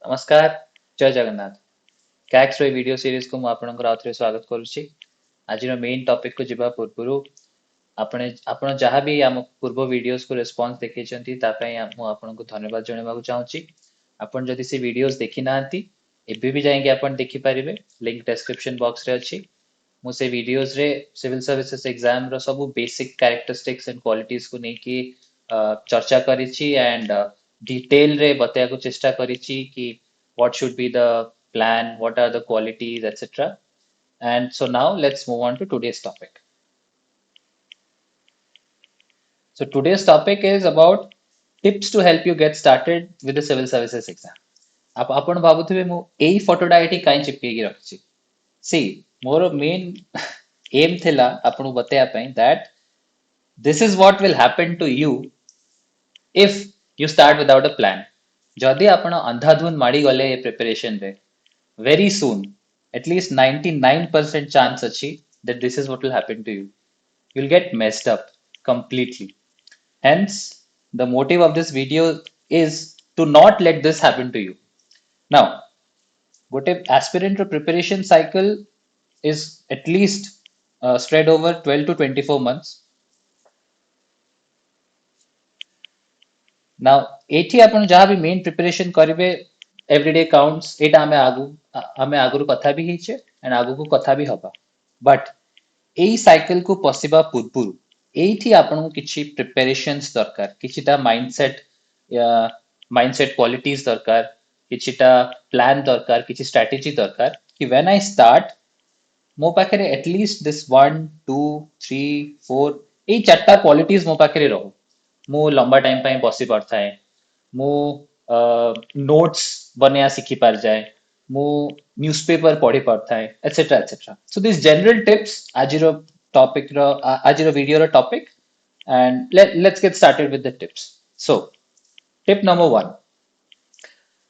नमस्कार जय जगन्नाथ कैक्स रो video series को मु आपनकर आउथरे स्वागत करूची। आज मेन टॉपिक को जिबा पूर्वरु आपने आपण जहाँ भी आम पूर्व वीडियोस को रेस्पॉन्स देखै चंती ता पई मु आपनको धन्यवाद जणेबाकू चाहूची। आपण जदि से वीडियोस देखि नांती एबे भी जाएंगे आपण देखि परिबे, लिंक डिस्क्रिप्शन बॉक्स रे अछि। मु से वीडियोस रे सिविल सर्विसेज एग्जाम रो सब बेसिक कैरेक्टरिस्टिक्स एंड क्वालिटीज को नेकी चर्चा करिछि एंड डिटेल रे बताया को चेष्टा करिछि कि what should be the plan, what are the qualities, etc. And so now let's move on to today's topic. So today's topic is about tips to help you get started with the civil services exam. आप आपण भाबुथिबे मु एई फोटोडा एठी काई चिपकेगी रखछि। See, मोर main M थिला आपनु बतेया पई that this is what will happen to you if you start without a plan. जदि आपण अंधाधुन माड़ी गले ये प्रिपरेशन रे very soon, at least 99% chance achi that this is what will happen to you. You'll get messed up completely. Hence, the motive of this video is to not let this happen to you. Now, what if aspirant preparation cycle is at least spread over 12 to 24 months. Now, एठी आपण जहाँ भी main preparation करिवे everyday counts एटा हमें आगु कथा भी हिचे एंड आगु को कथा भी हबा बट एई साइकिल को पसिबा पूर्वरु एठी आपन किछि प्रिपरेशंस दरकार किछिटा माइंडसेट क्वालिटीज दरकार किछिटा प्लान दरकार किछि स्ट्रेटजी दरकार कि व्हेन आई स्टार्ट मो पाखरे एटलीस्ट दिस 1 2 3 4 एई चारटा क्वालिटीज मो पाखरे रहो मो लंबा टाइम पाई बसी पड़थाए मो नोट्स बनया सीखी पार जाए मो न्यूज़पेपर पढ़ी पड़थाए etcetera etcetera so this general tips आजिरो टॉपिक रो आजिरो वीडियो रो topic and let's get started with the tips so tip number 1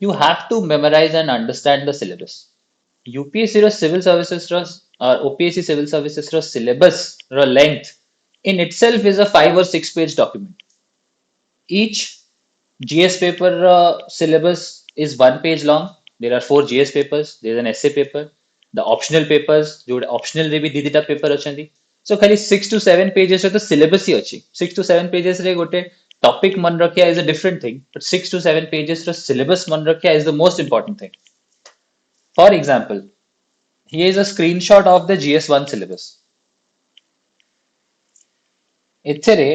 you have to memorize and understand the syllabus UPSC रो सिविल सर्विसेज रो और OPSC civil services रो syllabus रो length in itself is a 5 or 6 page document each GS paper syllabus is 1 page long. There are 4 GS papers. There is an essay paper. The optional papers, जो optional रे भी दीदीटा paper अछंती. So खाली 6 to 7 pages रे तो syllabus ही अछि. 6 to 7 pages रे गोटे topic मन रखिया is a different thing. But 6 to 7 pages रे syllabus मन रखिया is the most important thing. For example, here is a screenshot of the GS1 syllabus. एथरे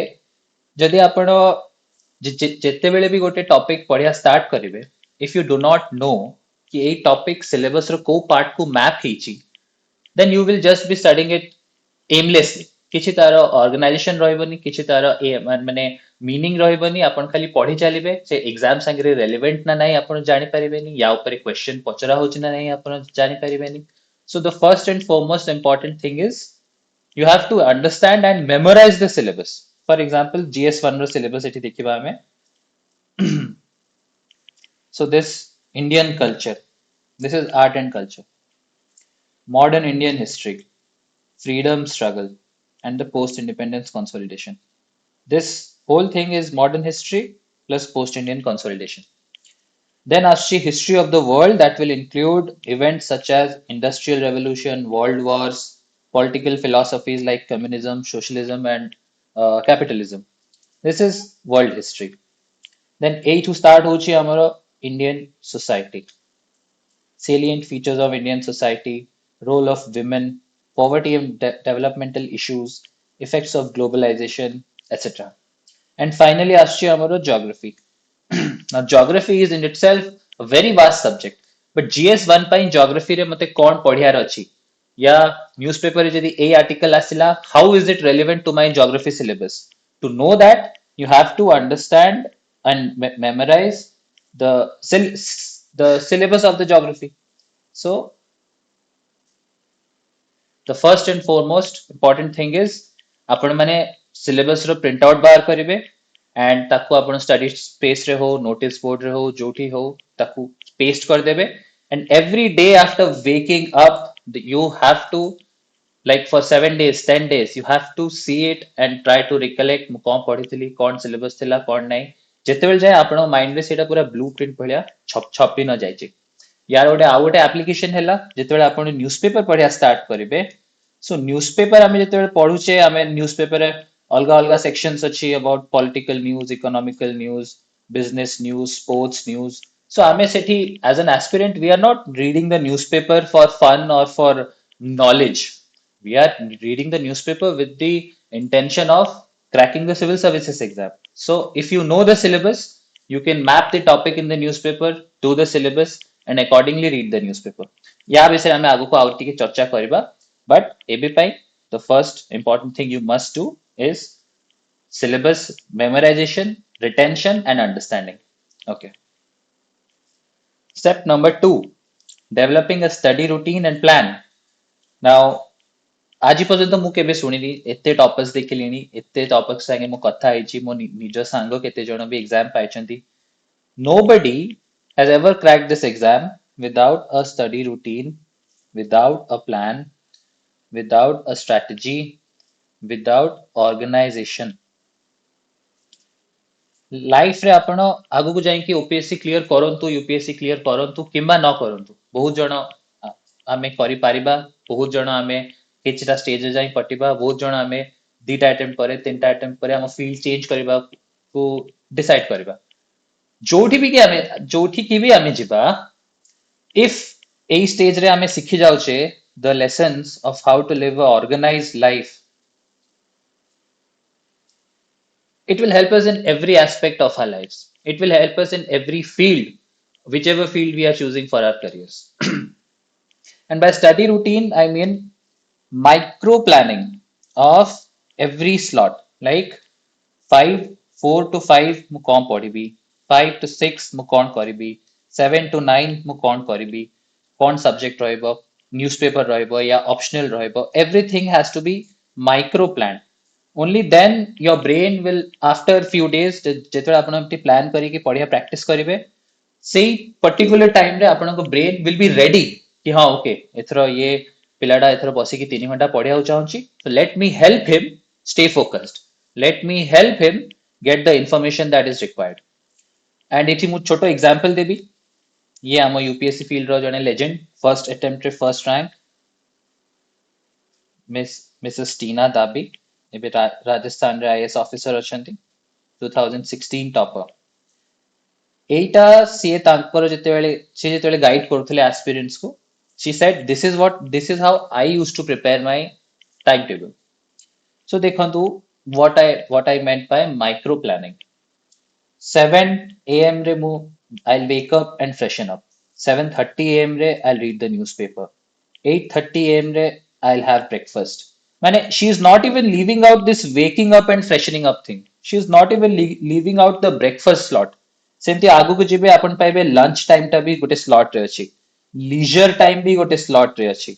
जदि आपण जिते बेले भी गोटे टॉपिक पढ़िया स्टार्ट करिवे if you do not know कि ए टॉपिक सिलेबस रो को पार्ट को मैप हिची then you will just be studying it aimlessly किछि तार ऑर्गेनाइजेशन रहबनी किछि तार माने मीनिंग रहबनी आपण खाली पढ़ी चलिबे से एग्जाम संगे रेलेवेंट ना नाही आपण जानि परिबेनी या ऊपर क्वेश्चन पचरा होछि ना नाही आपण जानि परिबेनी so the first and foremost important thing is you have to understand and memorize the syllabus. For example, GS1 रो syllabus एठी देखिबा हमें. So this Indian culture, this is art and culture, modern Indian history, freedom struggle, and the post-independence consolidation. This whole thing is modern history plus post-Indian consolidation. Then Ashri history of the world that will include events such as industrial revolution, world wars, political philosophies like communism, socialism, and capitalism. This is world history. Then A to start hochi amaro Indian society. Salient features of Indian society, role of women, poverty and developmental issues, effects of globalization, etc. And finally, Ashri amaro geography. Now, geography is in itself a very vast subject. But GS1 ପାଇଁ geography रे मते कोन पढियार अछि या newspaper जदि a article आसिला how is it relevant to my geography syllabus to know that you have to understand and memorize the syllabus of the geography so the first and foremost important thing is आपण माने syllabus row print out बाहर करिवे and ताको आपण study space रे हो notice board रे हो जोठी हो ताको पेस्ट कर देबे and every day after waking up you have to like for 7 days 10 days you have to see it and try to recollect कौन पढ़ी थी कौन syllabus थिला कौन नहीं ଯେତେବେଳେ ଯାଏ ଆପଣଙ୍କ ମାଇଣ୍ଡରେ ସେଇଟା ପୁରା ବ୍ଲୁ ପ୍ରିଣ୍ଟ ଭଳିଆ ଛପି ନ ଯାଇଛି। ୟାର ଗୋଟେ ଆଉ ଗୋଟେ ଆପ୍ଲିକେସନ ହେଲା ଯେତେବେଳେ ଆପଣ ନ୍ୟୁଜ ପେପର ପଢିବା ଷ୍ଟାର୍ଟ କରିବେ। ସୋ ନ୍ୟୁଜ ପେପର ଆମେ ଯେତେବେଳେ ପଢୁଛେ ଆମେ ନ୍ୟୁଜ ପେପରରେ ଅଲଗା ଅଲଗା ସେକ୍ସନ୍ସ ଅଛି about political news, economical news, business news, sports news. So ଆମେ ସେଠି as an aspirant we are not reading the newspaper for fun or for knowledge. We are reading the newspaper with the intention of cracking the civil services exam. So if you know the syllabus, you can map the topic in the newspaper to the syllabus and accordingly read the newspaper. या विषय ଆମେ ଆଗକୁ ଆଉ ଟିକେ ଚର୍ଚ୍ଚା କରିବା, but ଏବେ ପାଇଁ the first important thing you must do is syllabus memorization, retention and understanding. Okay. Step number 2, developing a study routine and plan. Now, ଆଜି ପର୍ଯ୍ୟନ୍ତ ମୁଁ କେବେ ଶୁଣିନି ଏତେ ଟପିକ୍ସ ଦେଖିଲିଣି ଏତେ ଟପିକ୍ସ ସାଙ୍ଗେ ମୁଁ କଥା ହେଇଛି ମୋ ନିଜ ସାଙ୍ଗ କେତେ ଜଣ ବି ଏକ୍ସାମ ପାଇଛନ୍ତି nobody has ever cracked this exam without a study routine, without a plan, without a strategy, without organization. Life ରେ ଆପଣ ଆଗକୁ ଯାଇକି ଓପିଏସସି କ୍ଲିୟର କରନ୍ତୁ, ୟୁପିଏସସି କ୍ଲିୟର କରନ୍ତୁ କିମ୍ବା ନ କରନ୍ତୁ, ବହୁତ ଜଣ ଆମେ କରିପାରିବା, ବହୁତ ଜଣ ଆମେ କିଛିଟା ଷ୍ଟେଜରେ ଯାଇ କଟିବା, ବହୁତ ଜଣ ଆମେ ଦିଟା ଆଟେମ୍ପ୍ଟ ପରେ ତିନିଟା ଆଟେମ୍ପ୍ଟ ପରେ ଆମ ଫିଲ୍ଡ ଚେଞ୍ଜ କରିବାକୁ ଡିସାଇଡ କରିବା। ଯୋଉଠିକି ବି ଆମେ ଯିବା, if ଏଇ ଷ୍ଟେଜରେ ଆମେ ଶିଖି ଯାଉଛେ the lessons of how to live a organized life, it will help us in every aspect of our lives. It will help us in every field, whichever field we are choosing for our careers. And by study routine, I mean micro planning of every slot. Like 5, 4 to 5 mu kon padibi, 5 to 6 mu kon karibi, 7 to 9 mu kon karibi, kon subject rohibo, newspaper rohibo ya optional rohibo. Everything has to be micro planned. Only then your brain will after few days ଯେତେବେଳେ ଆପଣ ଏମିତି plan କରିକି ପଢିବା practice କରିବେ ସେଇ particular ଟାଇମରେ ଆପଣଙ୍କ brain will be ready କି ହଁ ଓକେ ଏଥର ଇଏ ପିଲାଟା ଏଥର ବସିକି 3 ଘଣ୍ଟା ପଢିବାକୁ ଚାହୁଁଛି so let me help him stay focused, let me help him get the information that is required. And ଏଠି ମୁଁ ଛୋଟ ଏକ୍ସାମ୍ପଲ ଦେବି, ଇଏ ଆମ ୟୁପିଏସସି ଫିଲ୍ଡର ଜଣେ ଲେଜେଣ୍ଡ, ଫର୍ଷ୍ଟ ଆଟେମ୍ପ୍ଟରେ first rank Mrs Tina Dabi, ଏବେ ରାଜସ୍ଥାନରେ ଆଇଏଏସ୍ ଅଫିସର ଅଛନ୍ତି, 2016 ଟପର। ଏଇଟା ସିଏ ଯେତେବେଳେ ଗାଇଡ କରୁଥିଲେ aspirants କୁ, she said this is how I used to prepare my timetable. So ଦେଖନ୍ତୁ what I meant by micro planning. 7 a.m. re I'll wake up and freshen up. 7:30 a.m. re I'll read the newspaper. 8:30 a.m. re I'll have breakfast. Man, she is not even leaving out this waking up and freshening up thing. She is not even leaving out the breakfast slot. ସେମିତି ଆଗକୁ ଯିବେ ଆପଣ ପାଇବେ lunch time ଟା ବି ଗୋଟେ slot ରେ ଅଛି, leisure time ବି ଗୋଟେ ସ୍ଲଟ ରେ ଅଛି,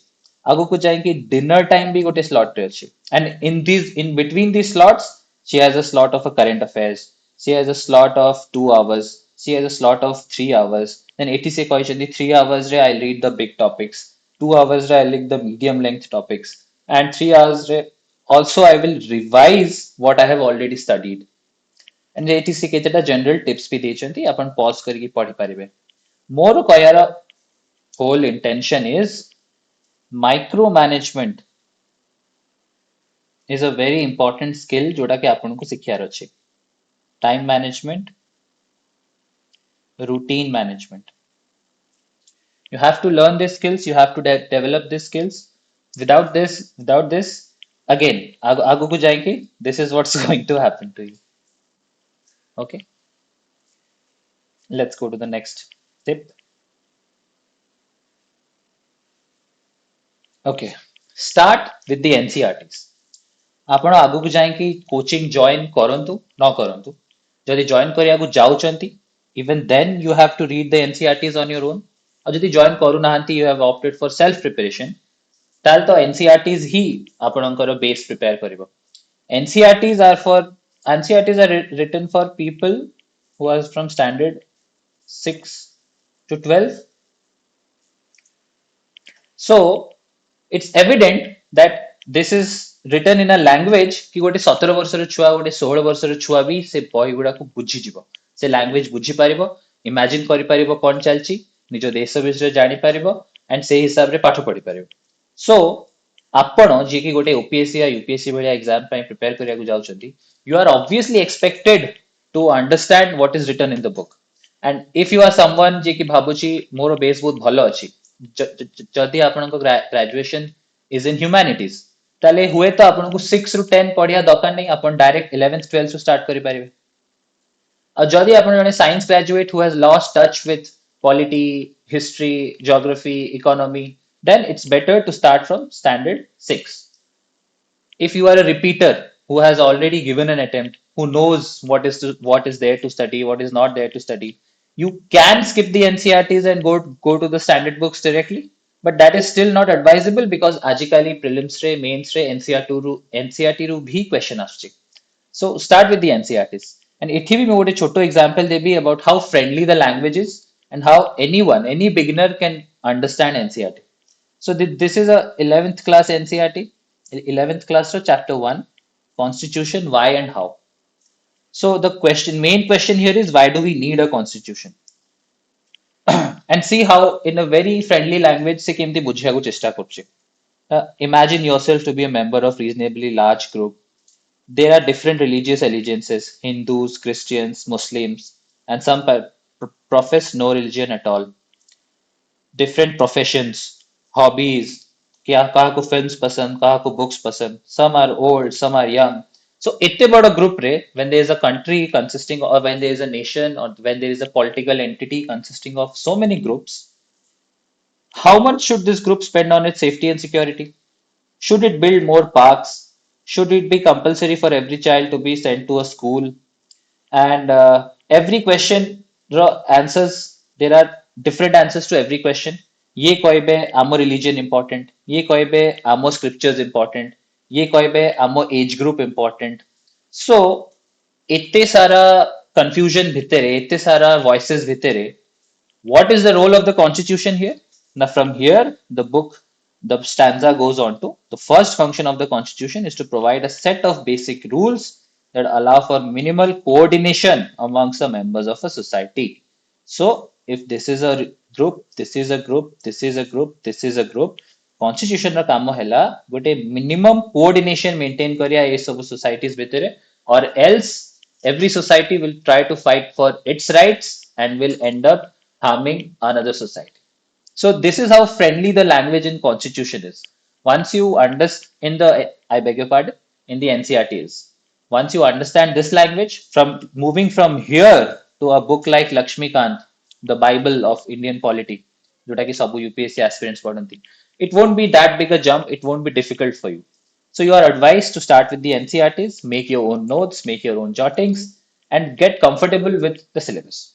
ଆଗକୁ ଯାଇକି ଡିନର ଟାଇମ ବି ଗୋଟେ ସ୍ଲଟ ରେ ଅଛି। and in between these slots she has a slot of a current affairs, she has a slot of 2 hours, she has a slot of 3 hours, then ଏଠି ସେ କହିଛନ୍ତି 3 hours ରେ I'll read the big topics, 2 hours ରେ I'll read the medium length topics, and 3 hours ରେ also I will revise what I have already studied. And ଏଠି ସେ କେତେଟା general tips ବି ଦେଇଛନ୍ତି, ଆପଣ pause କରିକି ପଢି ପାରିବେ। ମୋର କହିବାର whole intention is micro management is a very important skill जोटा कि आपनको ଶିଖିବାର ଅଛି। Time management, routine management. You have to learn these skills, you have to develop these skills. Without this, again, आगू जाएंगे, this is what's going to happen to you. Okay, let's go to the next tip. Okay, start with the NCRTs. ଆପଣ ଆଗକୁ ଯାଇକି coaching join କରନ୍ତୁ ନ କରନ୍ତୁ, ଯଦି join କରିବାକୁ ଯାଉଛନ୍ତି even then you have to read the NCRTs on your own, ଆଉ ଯଦି ଜଏନ୍ କରୁନାହାନ୍ତି you have opted for self preparation, ତାହେଲେ ତ NCRTs ହିଁ ଆପଣଙ୍କର ବେସ୍ ପ୍ରିପେୟାର କରିବ। NCRTs are for NCRTs are written for people who are from standard 6 to 12. So it's evident that this is written in a language कि गोटे 17 वर्षर छुआ गोटे 16 वर्षर छुआ भी से बही गुड़ा को बुझी ଯିବ। ସେ ଲାଙ୍ଗୁଏଜ ବୁଝିପାରିବ, ଇମାଜିନ କରିପାରିବ କଣ ଚାଲିଛି, ନିଜ ଦେଶ ବିଷୟରେ ଜାଣିପାରିବ ଆଣ୍ଡ ସେଇ ହିସାବରେ ପାଠ ପଢିପାରିବ। ସୋ ଆପଣ ଯିଏକି ଗୋଟେ ଓପିଏସସି ୟା ୟୁପିଏସସି ଭଳିଆ ଏକ୍ସାମ ପାଇଁ ପ୍ରିପେୟାର କରିବାକୁ ଯାଉଛନ୍ତି, you are obviously expected to understand what is written in the book. And if you are someone ଯିଏକି ଭାବୁଛି ମୋର ବେସ୍ ବହୁତ ଭଲ ଅଛି, ଯଦି ଆପଣଙ୍କ ଗ୍ରାଜୁଏସନ ଇଜ ଇନ୍ ହ୍ୟୁମାନିଟିଜ, ତାହେଲେ ହୁଏତ ଆପଣଙ୍କୁ 6 ରୁ 10 ପଢିବା ଦରକାର ନାହିଁ, ଆପଣ ଡାଇରେକ୍ଟ 11th 12th ଷ୍ଟାର୍ଟ କରିପାରିବେ। ଆଉ ଯଦି ଆପଣ ଜଣେ science graduate who has lost touch with polity, history, geography, economy, then it's better to start from standard 6. If you are a repeater who has already given an attempt, who knows what is there to study, what is not there to study, you can skip the NCRTs and go to the standard books directly. But that is still not advisable because ajikali prelims re, mains re, NCRT ru bhi question aସୁଛି. So start with the NCRTs. And ethi bhi main gote choto example debi about how friendly the language is and how anyone, any beginner can understand NCRT. So this is a 11th class NCRT, 11th class so chapter 1, Constitution, why and how. So the main question here is why do we need a constitution? And see how in a very friendly language se kemti bujhiବାକୁ ଚେଷ୍ଟା କରୁଛି. Imagine yourself to be a member of reasonably large group. There are different religious allegiances, Hindus, Christians, Muslims, and some profess no religion at all. Different professions, hobbies, क्या कहा को films पसंद, कहा को books पसंद, some are old, some are young. So इतने बड़ा group रे, when there is a country consisting or when there is a nation or when there is a political entity consisting of so many groups, how much should this group spend on its safety and security? Should it build more parks? Should it be compulsory for every child to be sent to a school? And every question answers, there are different answers to every question. ये कहबे आमो religion important, ये कहबे आमो scriptures important, ये कहबे आमो age group important. So इतने सारा confusion भितरे, इतने सारा voices भितरे, what is the role of the constitution here? Now, from here, the stanza goes on to the first function of the constitution is to provide a set of basic rules that allow for minimal coordination amongst the members of a society. So, if this is a group, this is a group, this is a group, this is a group, constitution ର କାମ ହେଲା ଗୋଟେ minimum coordination maintain କରିବା ଏ ସବୁ societies ଭିତରେ, or else every society will try to fight for its rights and will end up harming another society. So this is how friendly the language in constitution is. Once you understand in the, I beg your pardon, in the NCRTs, once you understand this language, from moving from here to a book like Lakshmikant, the Bible of Indian polity, जोटा कि सब UPSC aspirants पढ़ती, it won't be that big a jump, it won't be difficult for you. So you are advised to start with the NCRTs, make your own notes, make your own jottings, and get comfortable with the syllabus.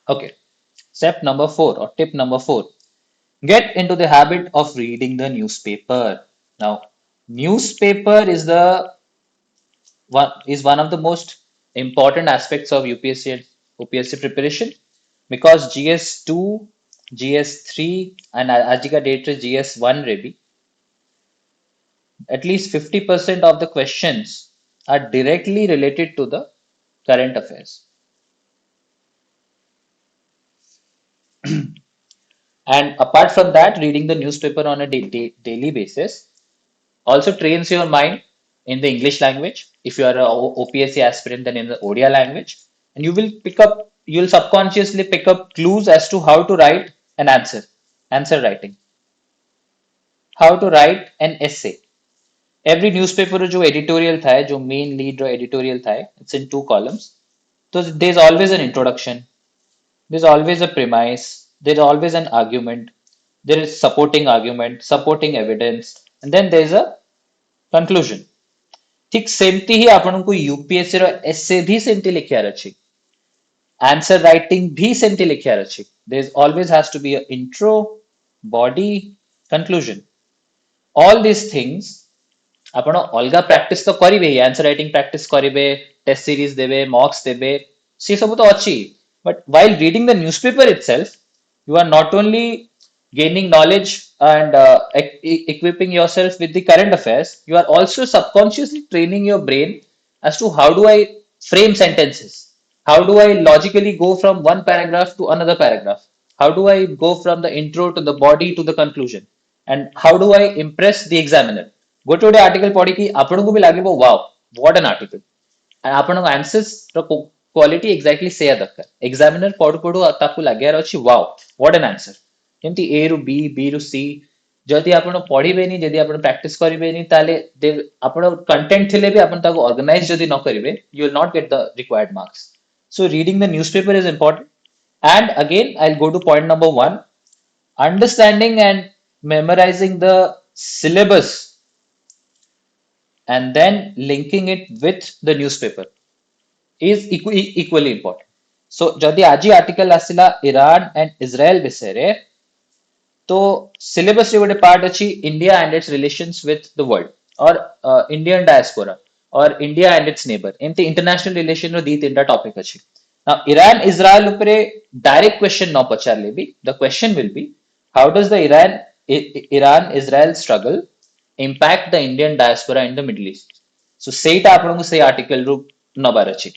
Okay, step number 4 or tip number 4, get into the habit of reading the newspaper. Now, newspaper is one of the most important aspects of UPSC and OPSC preparation because GS2, GS3 and Ajika date GS1 ready. At least 50% of the questions are directly related to the current affairs. And apart from that, reading the newspaper on a daily basis also trains your mind in the English language. If you are a OPSC aspirant, then in the Odia language, and you'll subconsciously pick up clues as to how to write an answer writing, how to write an essay. Every newspaper जो editorial था, जो main lead or editorial था, it's in 2 columns. So there's always an introduction, there's always a premise, there's always an argument, there is supporting argument, supporting evidence, and then there's a conclusion. ठीक सेमती ही आपनको UPSC रो एसे भी सेमती लिखियार अछि, answer writing भी सेमती लिखियार अछि. There always has to be an intro, body, conclusion. All these things ଆପଣ ଅଲଗା ପ୍ରାକ୍ଟିସ ତ କରିବେ, ଆନ୍ସର ରାଇଟିଂ ପ୍ରାକ୍ଟିସ କରିବେ, ଟେଷ୍ଟ ସିରିଜ ଦେବେ, ମକ୍ସ ଦେବେ, ସେ ସବୁ ତ ଅଛି. But while reading the newspaper itself, you are not only gaining knowledge and equipping yourself with the current affairs, you are also subconsciously training your brain as to how do I frame sentences, How do I logically go from one paragraph to another paragraph? How do I go from the intro to the body to the conclusion? And how do I impress the examiner? Go to the article पढ़ी कि आपनको भी लागे वो wow, what an article. ଆପଣଙ୍କ ଆନ୍ସର୍ସ ର quality exactly ସେଇଆ ଦରକାର ଏକ୍ସାମିନର ପଢୁ ପଢୁ ତାକୁ ଲାଗିବାର ଅଛି ୱାଓ ହ୍ୱାଟ ଆନ୍ ଆନ୍ସର ଯେମିତି ଏ ରୁ ବି ରୁ ସି ଯଦି ଆପଣ ପଢିବେନି ଯଦି ଆପଣ ପ୍ରାକ୍ଟିସ କରିବେନି ତାହେଲେ ଆପଣ କଣ୍ଟେଣ୍ଟ ଥିଲେ ବି ଆପଣ ତାକୁ ଅର୍ଗାନାଇଜ ଯଦି ନ କରିବେ you will not get the required marks so reading the newspaper is important and again I'll go to point number 1 understanding and memorizing the syllabus and then linking it with the newspaper is equally important. So, ଯଦି ଆଜି article ଆସିଲା Iran and Israel ବିଷୟରେ तो syllabus रे ଗୋଟେ part ଅଛି India and its relations with the world or Indian diaspora or India and its neighbor एमती international relation रो दी तीनटा topic ଅଛି now Iran Israel ଉପରେ direct question न पचारले भी the question will be how does the Iran Israel struggle impact the Indian diaspora in the Middle East so ସେଇଟା ଆପଣଙ୍କୁ ସେଇ article ରୁ ନବାର ଅଛି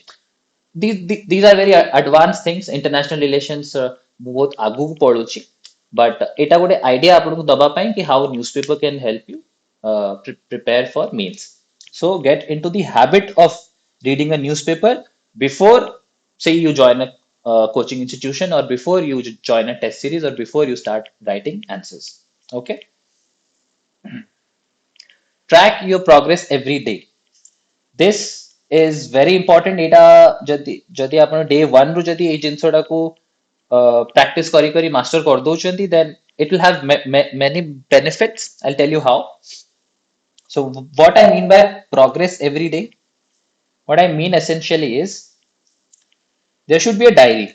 these are very advanced things international relations ମୁଁ ବହୁତ ଆଗକୁ ପଢୁଛି but ଏଟା ଗୋଟେ idea ଆପଣଙ୍କୁ ଦବା ପାଇଁ କି how newspaper can help you prepare for means so get into the habit of reading a newspaper before say you join a coaching institution or before you join a test series or before you start writing answers okay track your progress every day this is very important एटा जदि जदि आपण day 1 रु जदि ए जिंसडा को practice करी करी master कर दोचंती then it will have many benefits I'll tell you how so what I mean by progress every day what I mean essentially is there should be a diary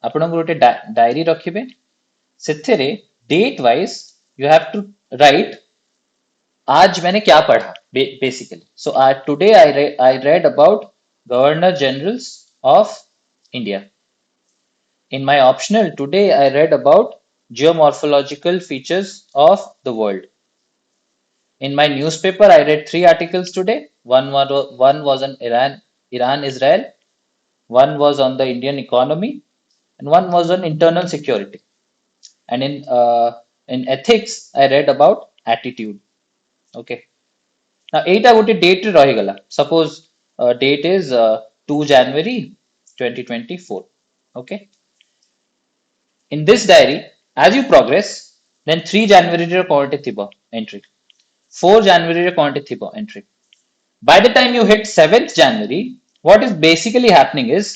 आपण गोटे diary रखिबे सेथेरे date wise you have to write आज मैंने क्या पढ़ा basically so today I read about governor generals of India in my optional today I read about geomorphological features of the world in my newspaper I read 3 articles today one was on Iran Israel one was on the Indian economy and one was on internal security and in ethics I read about attitude okay now ଏଇଟା ଗୋଟେ date ରେ ରହିଗଲା suppose date is 2 January 2024 okay in this diary as you progress then 3 January ର କଣଟେ ଥିବ entry 4 January ରେ କଣଟେ ଥିବ entry by the time you hit 7th January what is basically happening is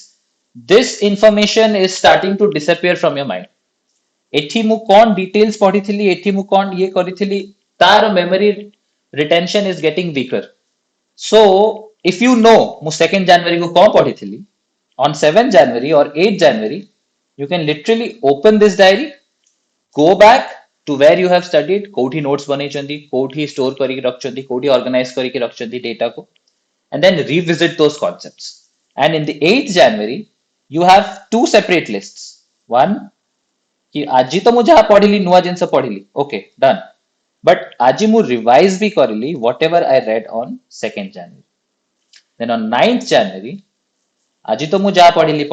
this information is starting to disappear from your mind ଏଠି ମୁଁ କଣ details ପଢିଥିଲି ଏଠି ମୁଁ କଣ ଇଏ କରିଥିଲି ତାର memory retention is getting weaker so if you know ମୁଁ 2nd January को କଣ ପଢିଥିଲି on 7th January or 8th January you can literally open this diary go back to where you have studied कोठी notes बनेइचंदी कोठी store करिक रखचंदी कोठी organize करिक रखचंदी data को and then revisit those concepts and in the 8th January you have two separate lists one कि आज तो मु जहा पढ़िली नुआ जिंस पढ़िली ओके डन बट आज मु रिवाइज भी करली whatever I read on 2nd January then on 9th January आज तो मु जहा पढ़िली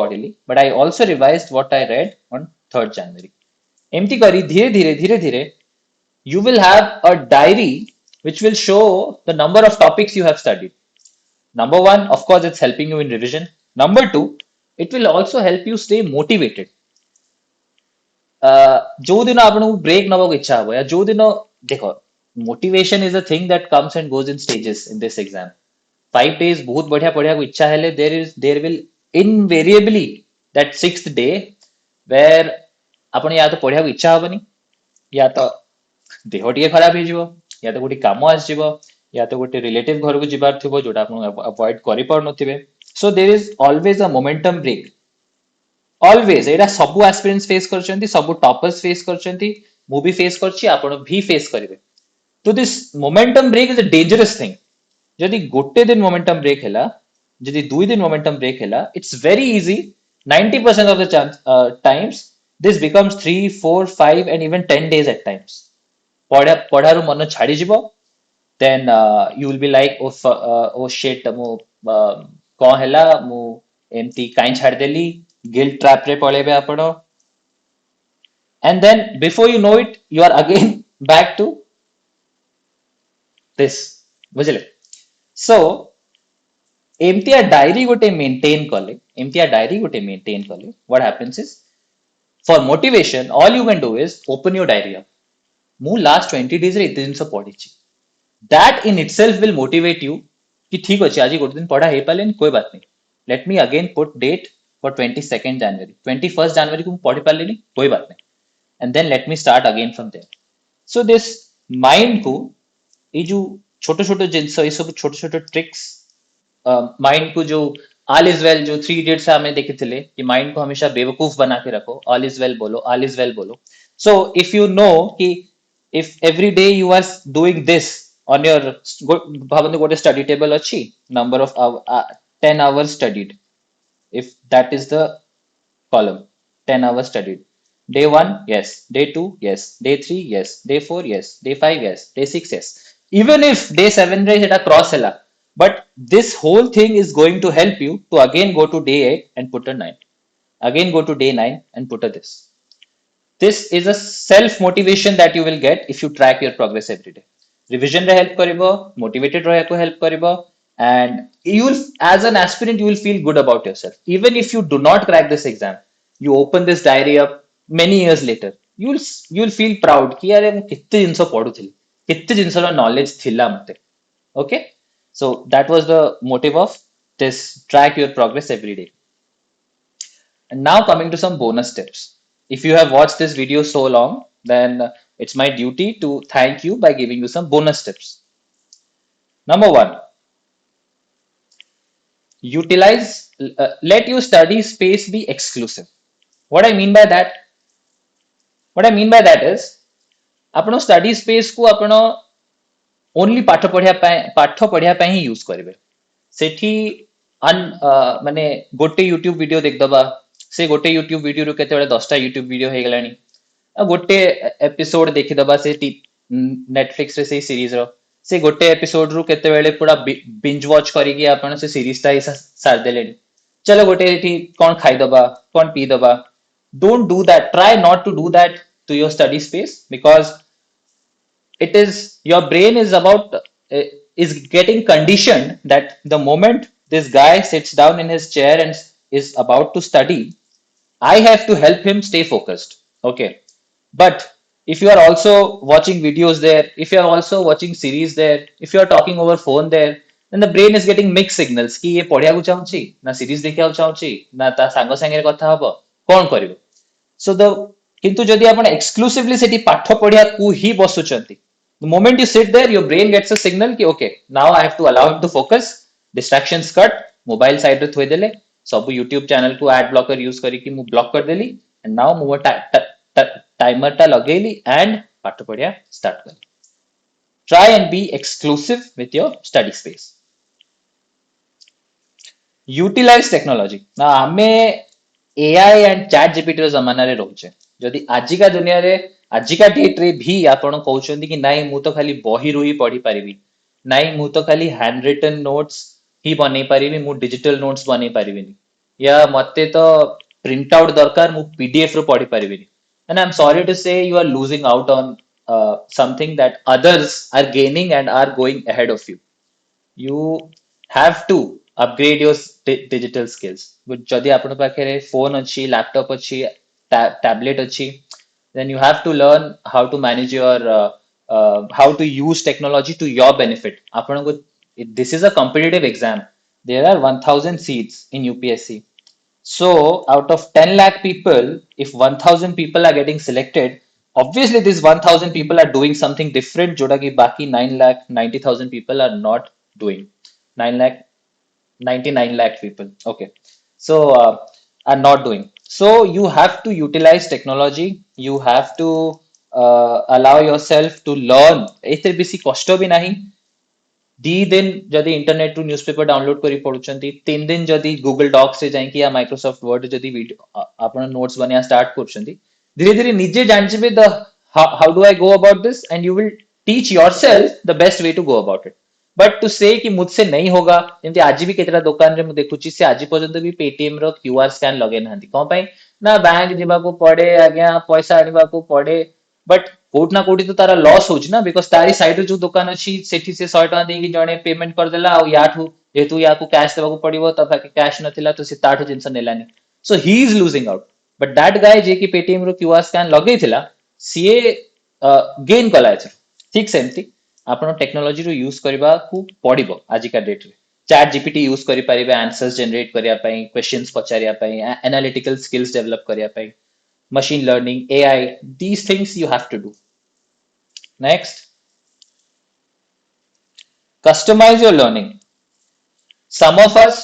but I also revised what I read on 3rd January एमती करी धीरे धीरे you will have a diary which will show the number of topics you have studied number 1 of course it's helping you in revision number 2 it will also help you stay motivated जो दिन आपको break नबाक इच्छा हो या जो दिन देखो motivation is a thing that comes and goes in stages in this exam 5 days बहुत बढ़िया पढ़िया को इच्छा हेले there will invariably that 6th day where आपण या तो पढ़िया को इच्छा होबनी या तो देह टिके खराब हे जिवो या तो गोटी काम आस जिवो या तो गोटे रिलेटिव घर को जिबार थिबो जोटा आपण अवॉइड करि पार नथिबे so there is always a momentum break always एटा सब एस्पिरेंट्स फेस करछंती सब टॉपर्स फेस करछंती मु भी फेस करछि आपण भी फेस करिवे तो this momentum break is a dangerous thing जदि गोटे दिन मोमेंटम ब्रेक हैला जदि दुई दिन मोमेंटम ब्रेक हैला it's very easy 90% of the times this becomes 3 4 5 and even 10 days at times पढ़ारू मन छाड़ी जिवो then you will be like oh shit मु कौन हैला मु एमती काई छाड़देली गिल्ट ट्रैप रे पळेबे आपण and then before you know it you are again back to this ବୁଝିଲେ so ଏମିତିଆ ଡାଇରୀ ଗୋଟେ ମେଣ୍ଟେନ କଲେ ଏମିତିଆ ଡାଇରୀ ଗୋଟେ ମେଣ୍ଟେନ କଲେ what happens is for motivation all you can do is open your diary up ମୁଁ last 20 days ରେ ଏତେ ଜିନିଷ ପଢିଛି that in itself will motivate you कि ठीक ଅଛି ଆଜି ଗୋଟେ ଦିନ ପଢା ହେଇ ପାରିଲେନି कोई बात नहीं let me again put date for 22nd January 21st January को ମୁଁ ପଢି ପାରିଲିନି कोई बात नहीं and then let me start again from there so this mind को ये जो छोटे छोटे जिनस ये सब छोटे छोटे ट्रिक्स माइंड को जो ऑल इज वेल जो थ्री इडियट्स से हमें देखे थे कि माइंड को हमेशा बेवकूफ बना के रखो ऑल इज वेल बोलो ऑल इज वेल बोलो सो इफ यू नो कि if every day you are doing this on your भावना गोटे स्टडी टेबल अच्छी number of 10 hours studied if that is the column 10 hours studied day 1 yes day 2 yes day 3 yes day 4 yes day 5 yes day 6 yes even if day 7 रे सेटा cross ହେଲା but this whole thing is going to help you to again go to day 8 and put a 9 again go to day 9 and put a this is a self motivation that you will get if you track your progress every day revision रे help करिवो motivated रहको help करिवो and you will as an aspirant you will feel good about yourself even if you do not crack this exam you open this diary up many years later you will feel proud कि यार मैं कितने जिंस पढुथिली कितने जिंसर knowledge थिला मते okay so that was the motive of this track your progress every day and now coming to some bonus tips. If you have watched this video so long, then it's my duty to thank you by giving you some bonus tips. Number one, utilize, let your study space be exclusive. What I mean by that, what I mean by that is, ଆପଣ study space को ଆପଣ only ପାଠ ପଢିବା ପାଇଁ ହିଁ use କରିବେ सेठी माने गोटे यूट्यूब वीडियो देखदबा से गोटे यूट्यूब वीडियो रु केते 10टा यूट्यूब वीडियो हे गलानी गोटे एपिसोड देखिदबा से नेटफ्लिक्स रे से सीरीज रो से गोटे एपिसोड रु केते बेले पूरा बिंज वॉच करिकि आपण से सीरीज ता सार देलेनी चलो गोटे एठी कोन खाइ दबा कोन पी दबा don't do that try not to do that to your study space because it is your brain is about is getting conditioned that the moment this guy sits down in his chair and is about to study I have to help him stay focused okay but if you are also watching videos there if you are also watching series there if you are talking over phone there then the brain is getting mixed signals कि ये पढ़िया को चाहूची ना series देखिया चाहूची ना ता सांग संगे कथा हबो कोन करिवो so the किंतु जदि आपण एक्सक्लूसिवली सेठी पाठ पढ़िया को ही बसुचंती the moment you sit there your brain gets a signal कि okay now I have to allow it to focus distractions cut mobile side रे थोइ देले सब YouTube channel को ad blocker use करी कि मु ब्लॉक कर देली and now मु टाइमर टा लगेली and पाठ पढ़िया start करी try and be exclusive with your study space utilize technology ना आमे AI and chat GPT रो जमाना रे रहउचे जदि आजिका दुनिया रे आजिका डेट रे भी आपण कहउछन्ती कि नाही मु तो खाली बही रुई पढ़ी परिबी नाही मु तो खाली हैंड रिटन नोट्स ही बनै परिबी मु डिजिटल नोट्स बनै परिबिनी या मते तो प्रिंट आउट दरकार मु पीडीएफ रो पढ़ी परिबिनी and I'm sorry to say you are losing out on something that others are gaining and are going ahead of you you have to upgrade your digital skills जदि आपण पाखरे phone अछि laptop अछि tablet अछि then you have to learn how to manage your how to use technology to your benefit आपण को this is a competitive exam there are 1000 seats in UPSC so out of 10 lakh people if 1000 people are getting selected obviously these 1000 people are doing something different जोड़ा कि बाकी 9 lakh 90,000 people are not doing 9 lakh 99 lakh people okay so are not doing so you have to utilize technology you have to allow yourself to learn एते बेसी कष्ट भी नहीं दी दिन जदि इंटरनेट रु न्यूज़पेपर डाउनलोड करी पडुचंती तीन दिन जदि गूगल डॉक्स रे जाई कि या माइक्रोसॉफ्ट वर्ड जदि वीडियो आपण नोट्स बनिया स्टार्ट करछंती धीरे धीरे निजे जानजिबे the how do I go about this and you will teach yourself the best way to go about it but to say कि मुझसे नहीं होगा जेमती आज भी केतरा दुकान रे मु देखुची से आज पर्यंत भी पेटीएम रो क्यूआर स्कैन लगे नांती कोन पई ना बैंक जिबा को पड़े आज्ञा पैसा आनिबा को पड़े बट कोट ना कोटी तो तारा लॉस होची ना बिकॉज तारी साइड जो दुकान अछि सेठी से 100 टका देकी जणे पेमेंट कर देला आ याठू जेतु याकू कैश देबा को पड़िबो त पाके कैश नथिला तो से ताठू जिंस नेलानी so he is losing out but that guy जे की पेटीएम रो क्यूआर स्कैन लगेई थिला सीए गेन कला एथर ठीक सेमती ଆପଣ ଟେକ୍ନୋଲୋଜି ରୁ ୟୁଜ କରିବାକୁ ପଡିବ ଆଜିକା ଡେଟ୍ ରେ ଚାଟ୍ ଜିପିଟି ୟୁଜ କରିପାରିବେ ଆନ୍ସର୍ସ ଜେନେରେଟ କରିବା ପାଇଁ କ୍ୱେଶ୍ଚନ୍ସ ପଚାରିବା ପାଇଁ ଆନାଲିଟିକାଲ ସ୍କିଲ୍ସ ଡେଭଲପ କରିବା ପାଇଁ machine learning AI these things you have to do next customize your learning some of us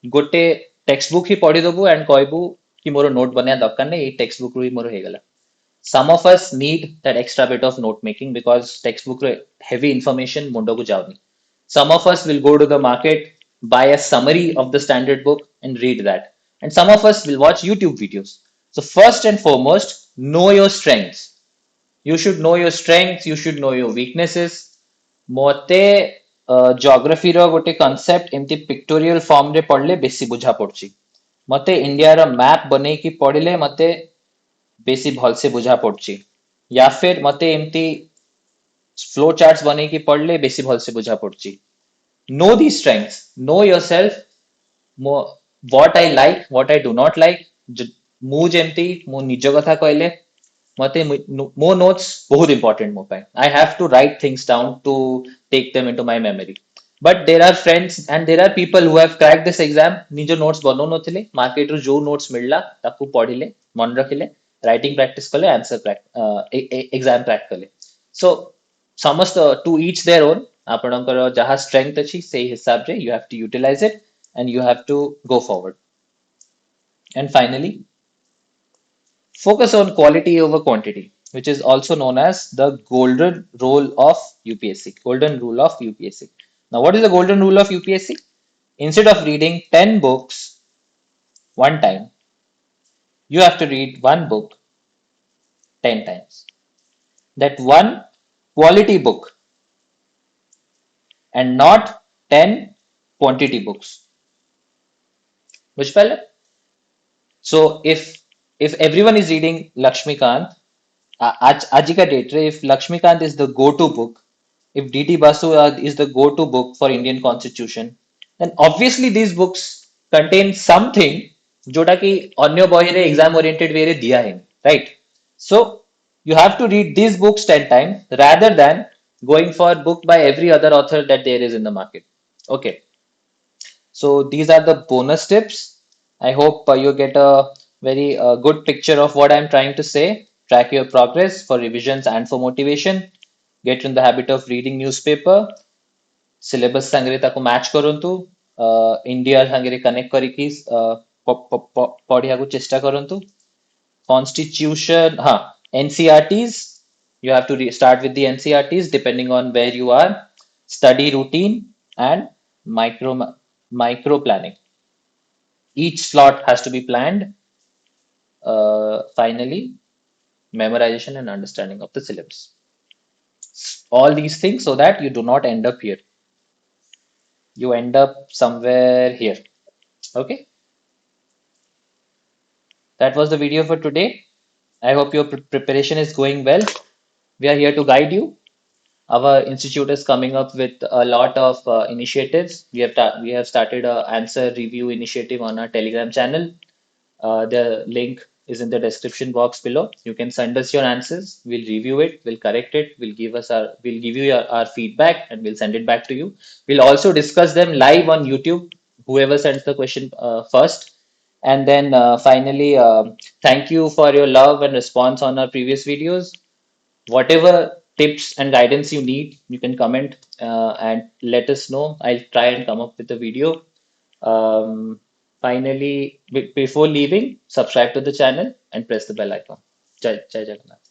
गोटे टेक्स्ट बुक ही पढ़ी दबु एंड कहबू कि मोर नोट बनिया दरकार नहीं टेक्स्ट बुक रू ही मोर हेगला some of us need that extra bit of note making because textbook heavy information mundo ko jauni some of us will go to the market buy a summary of the standard book and read that and some of us will watch YouTube videos so first and foremost know your strengths you should know your strengths you should know your weaknesses Mote geography रो गोटे concept एमती pictorial form रे पढ़ले बेसी बुझा पड़ची मते India रो map बने की पढ़ले मते बेसी भल से बुझा पड़ची या फिर मते एमती फ्लो चार्ट्स बने की पढ़ले बेसी भल से बुझा पड़ची know the strengths know yourself what I like what I do not like मु जेमती मु निज कथा कहले मते मो नोट्स बहुत इंपोर्टेंट मो पाए I have to write things down to take them into my memory but there are friends and there are people who have cracked this exam निज नोट्स बनो नथिले मार्केट रो जो नोट्स मिलला ताकू पढ़िले मन रखिले राइटिंग प्रैक्टिस कले आंसर एग्जाम क्रैक कले सो समस्त टू ईच देयर ओन आपणकर जहाँ स्ट्रेंथ अच्छी से हिसाब रे you have to utilise it and you have to go forward and finally focus on quality over quantity, which is also known as the golden rule of UPSC. Golden rule of UPSC. Now, what is the golden rule of UPSC? Instead of reading 10 books one time, you have to read one book 10 times. That one quality book and not 10 quantity books. Which fella? So if everyone is reading Lakshmikant, Ajika date, if Lakshmikant is the go-to book, if DT Basu is the go-to book for Indian Constitution, then obviously these books contain something जोटा कि अन्य बही रे exam oriented वे रे दिया है right so you have to read these books 10 times rather than going for book by every other author that there is in the market okay so these are the bonus tips. I hope you get a very good picture of what I'm trying to say. Track your progress for revisions and for motivation. Get in the habit of reading newspaper. Syllabus sangre taku match କରନ୍ତୁ India sangre connect କରିକି ପଢିବାକୁ ଚେଷ୍ଟା କରନ୍ତୁ Constitution NCRTs you have to start with the NCRTs depending on where you are study routine and micro planning each slot has to be planned finally memorization and understanding of the syllabus all these things so that you do not end up here you end up somewhere here okay that was the video for today I hope your preparation is going well we are here to guide you our institute is coming up with a lot of initiatives we have started a answer review initiative on our telegram channel the link is in the description box below you can send us your answers we'll review it we'll correct it we'll give you our feedback and we'll send it back to you we'll also discuss them live on YouTube whoever sends the question first and then finally thank you for your love and response on our previous videos whatever tips and guidance you need you can comment and let us know I'll try and come up with a video finally before leaving subscribe to the channel and press the bell icon jai jagannath